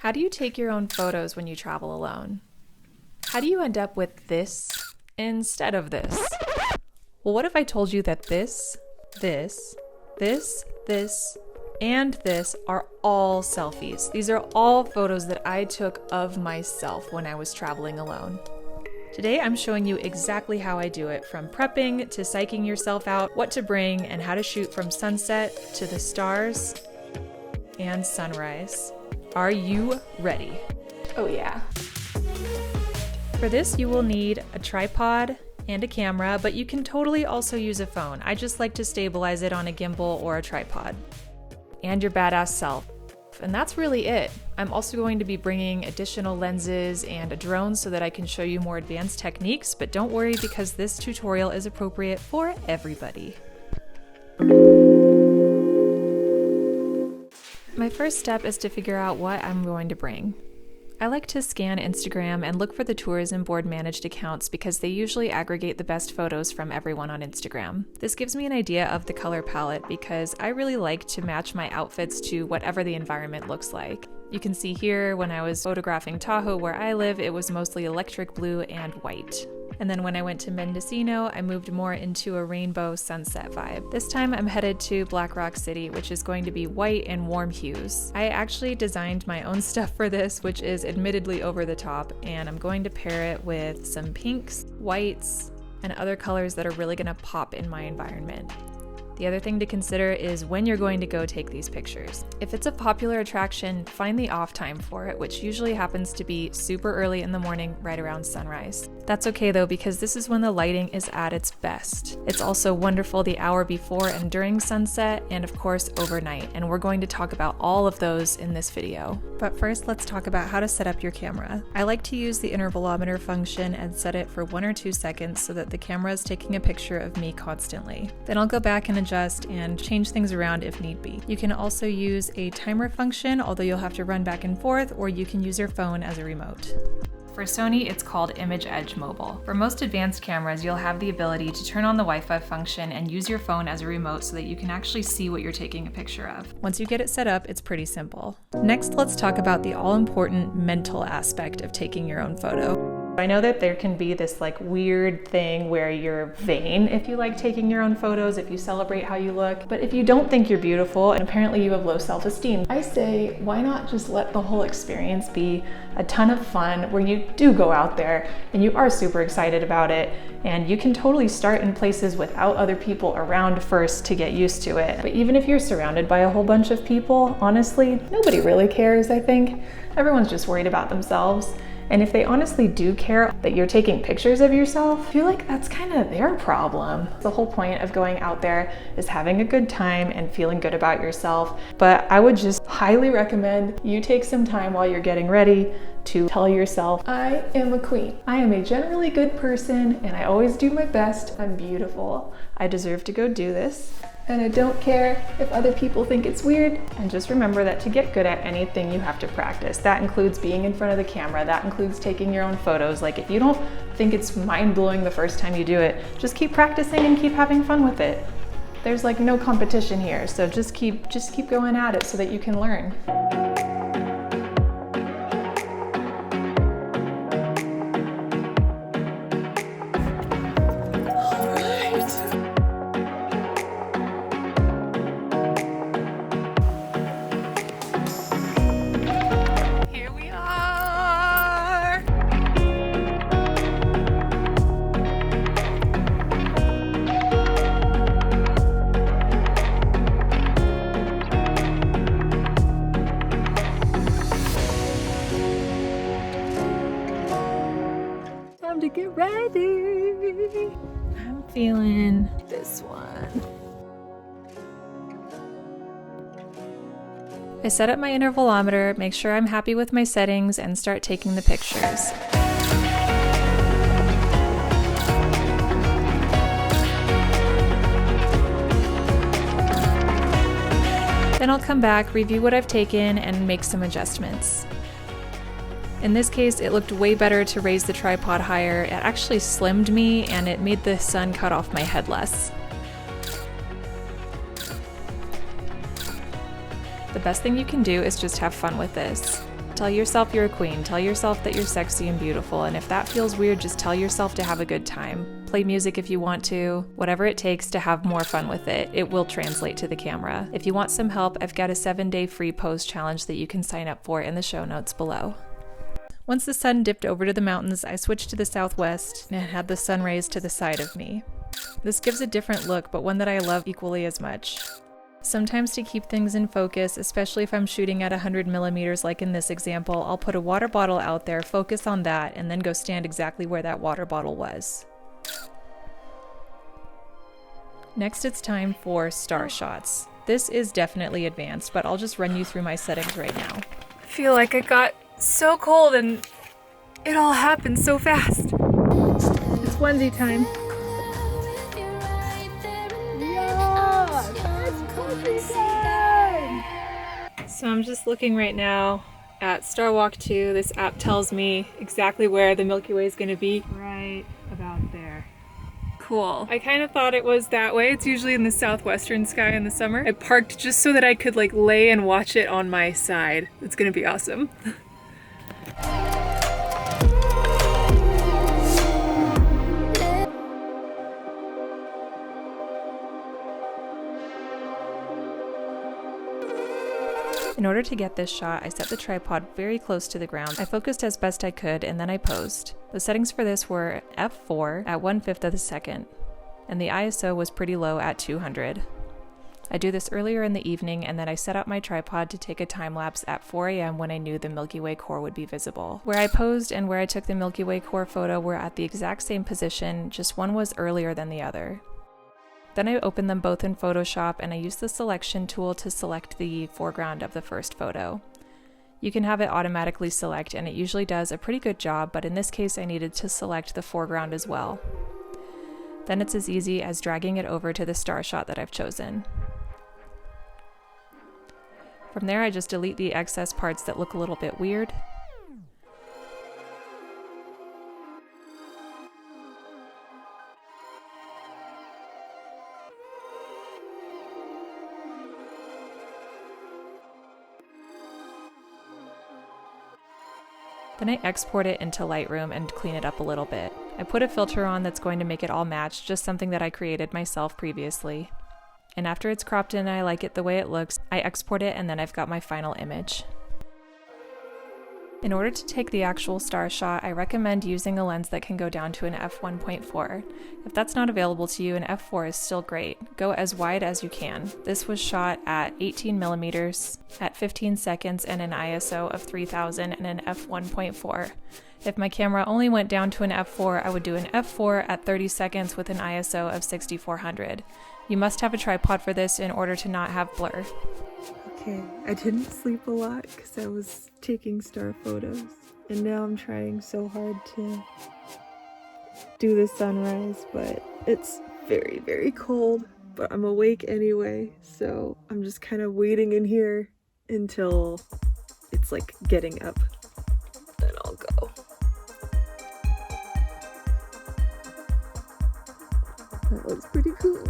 How do you take your own photos when you travel alone? How do you end up with this instead of this? Well, what if I told you that this, and this are all selfies? These are all photos that I took of myself when I was traveling alone. Today, I'm showing you exactly how I do it, from prepping to psyching yourself out, what to bring, and how to shoot from sunset to the stars and sunrise. Are you ready? Oh yeah. For this, you will need a tripod and a camera, but you can totally also use a phone. I just like to stabilize it on a gimbal or a tripod. And your badass self. And that's really it. I'm also going to be bringing additional lenses and a drone so that I can show you more advanced techniques, but don't worry because this tutorial is appropriate for everybody. My first step is to figure out what I'm going to bring. I like to scan Instagram and look for the tourism board managed accounts because they usually aggregate the best photos from everyone on Instagram. This gives me an idea of the color palette because I really like to match my outfits to whatever the environment looks like. You can see here when I was photographing Tahoe where I live, it was mostly electric blue and white. And then when I went to Mendocino, I moved more into a rainbow sunset vibe. This time I'm headed to Black Rock City, which is going to be white and warm hues. I actually designed my own stuff for this, which is admittedly over the top, and I'm going to pair it with some pinks, whites, and other colors that are really gonna pop in my environment. The other thing to consider is when you're going to go take these pictures. If it's a popular attraction, find the off time for it, which usually happens to be super early in the morning, right around sunrise. That's okay though, because this is when the lighting is at its best. It's also wonderful the hour before and during sunset, and of course overnight, and we're going to talk about all of those in this video. But first, let's talk about how to set up your camera. I like to use the intervalometer function and set it for 1 or 2 seconds so that the camera is taking a picture of me constantly. Then I'll go back and adjust and change things around if need be. You can also use a timer function, although you'll have to run back and forth, or you can use your phone as a remote. For Sony, it's called Image Edge Mobile. For most advanced cameras, you'll have the ability to turn on the Wi-Fi function and use your phone as a remote so that you can actually see what you're taking a picture of. Once you get it set up, it's pretty simple. Next, let's talk about the all-important mental aspect of taking your own photo. I know that there can be this weird thing where you're vain if you like taking your own photos, if you celebrate how you look, but if you don't think you're beautiful and apparently you have low self-esteem, I say why not just let the whole experience be a ton of fun where you do go out there and you are super excited about it, and you can totally start in places without other people around first to get used to it. But even if you're surrounded by a whole bunch of people, honestly, nobody really cares, I think. Everyone's just worried about themselves. And if they honestly do care that you're taking pictures of yourself, I feel like that's kind of their problem. The whole point of going out there is having a good time and feeling good about yourself. But I would just highly recommend you take some time while you're getting ready to tell yourself, I am a queen. I am a generally good person and I always do my best. I'm beautiful. I deserve to go do this. And I don't care if other people think it's weird. And just remember that to get good at anything, you have to practice. That includes being in front of the camera. That includes taking your own photos. If you don't think it's mind-blowing the first time you do it, just keep practicing and keep having fun with it. There's no competition here, so just keep going at it so that you can learn. To get ready. I'm feeling this one. I set up my intervalometer, make sure I'm happy with my settings, and start taking the pictures. Then I'll come back, review what I've taken, and make some adjustments. In this case, it looked way better to raise the tripod higher. It actually slimmed me and it made the sun cut off my head less. The best thing you can do is just have fun with this. Tell yourself you're a queen, tell yourself that you're sexy and beautiful, and if that feels weird, just tell yourself to have a good time. Play music if you want to, whatever it takes to have more fun with it. It will translate to the camera. If you want some help, I've got a 7-day free pose challenge that you can sign up for in the show notes below. Once the sun dipped over to the mountains, I switched to the southwest and had the sun rays to the side of me. This gives a different look, but one that I love equally as much. Sometimes to keep things in focus, especially if I'm shooting at 100mm like in this example, I'll put a water bottle out there, focus on that, and then go stand exactly where that water bottle was. Next, it's time for star shots. This is definitely advanced, but I'll just run you through my settings right now. I feel like I got so cold and it all happened so fast. It's onesie time. So I'm just looking right now at Star Walk 2. This app tells me exactly where the Milky Way is going to be. Right about there. Cool. I kind of thought it was that way. It's usually in the southwestern sky in the summer. I parked just so that I could like lay and watch it on my side. It's going to be awesome. In order to get this shot, I set the tripod very close to the ground. I focused as best I could, and then I posed. The settings for this were f4 at 1/5 of a second, and the ISO was pretty low at 200. I do this earlier in the evening, and then I set up my tripod to take a time lapse at 4 a.m. when I knew the Milky Way core would be visible. Where I posed and where I took the Milky Way core photo were at the exact same position, just one was earlier than the other. Then I opened them both in Photoshop and I used the selection tool to select the foreground of the first photo. You can have it automatically select and it usually does a pretty good job, but in this case I needed to select the foreground as well. Then it's as easy as dragging it over to the star shot that I've chosen. From there I just delete the excess parts that look a little bit weird. Then I export it into Lightroom and clean it up a little bit. I put a filter on that's going to make it all match, just something that I created myself previously. And after it's cropped in and I like it the way it looks, I export it and then I've got my final image. In order to take the actual star shot, I recommend using a lens that can go down to an f1.4. If that's not available to you, an f4 is still great. Go as wide as you can. This was shot at 18mm at 15 seconds and an ISO of 3000 and an f1.4. If my camera only went down to an f4, I would do an f4 at 30 seconds with an ISO of 6400. You must have a tripod for this in order to not have blur. Okay, I didn't sleep a lot because I was taking star photos, and now I'm trying so hard to do the sunrise, but it's very, very cold, but I'm awake anyway, so I'm just kind of waiting in here until it's like getting up, then I'll go. That looks pretty cool.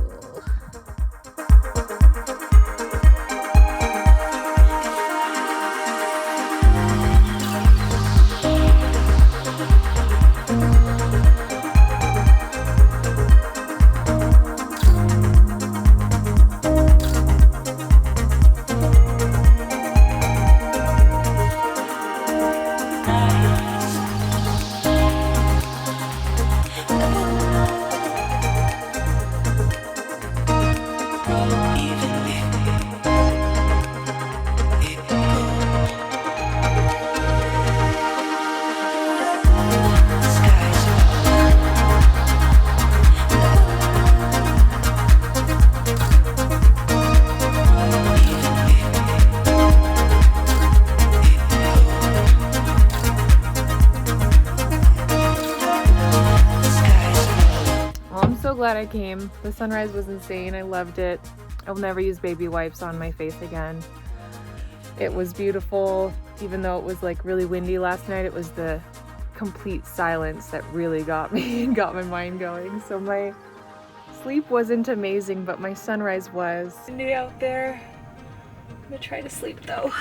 Glad I came. The sunrise was insane. I loved it. I'll never use baby wipes on my face again. It was beautiful, even though it was like really windy last night. It was the complete silence that really got me and got my mind going. So my sleep wasn't amazing, but my sunrise was. Windy out there. I'm gonna try to sleep though.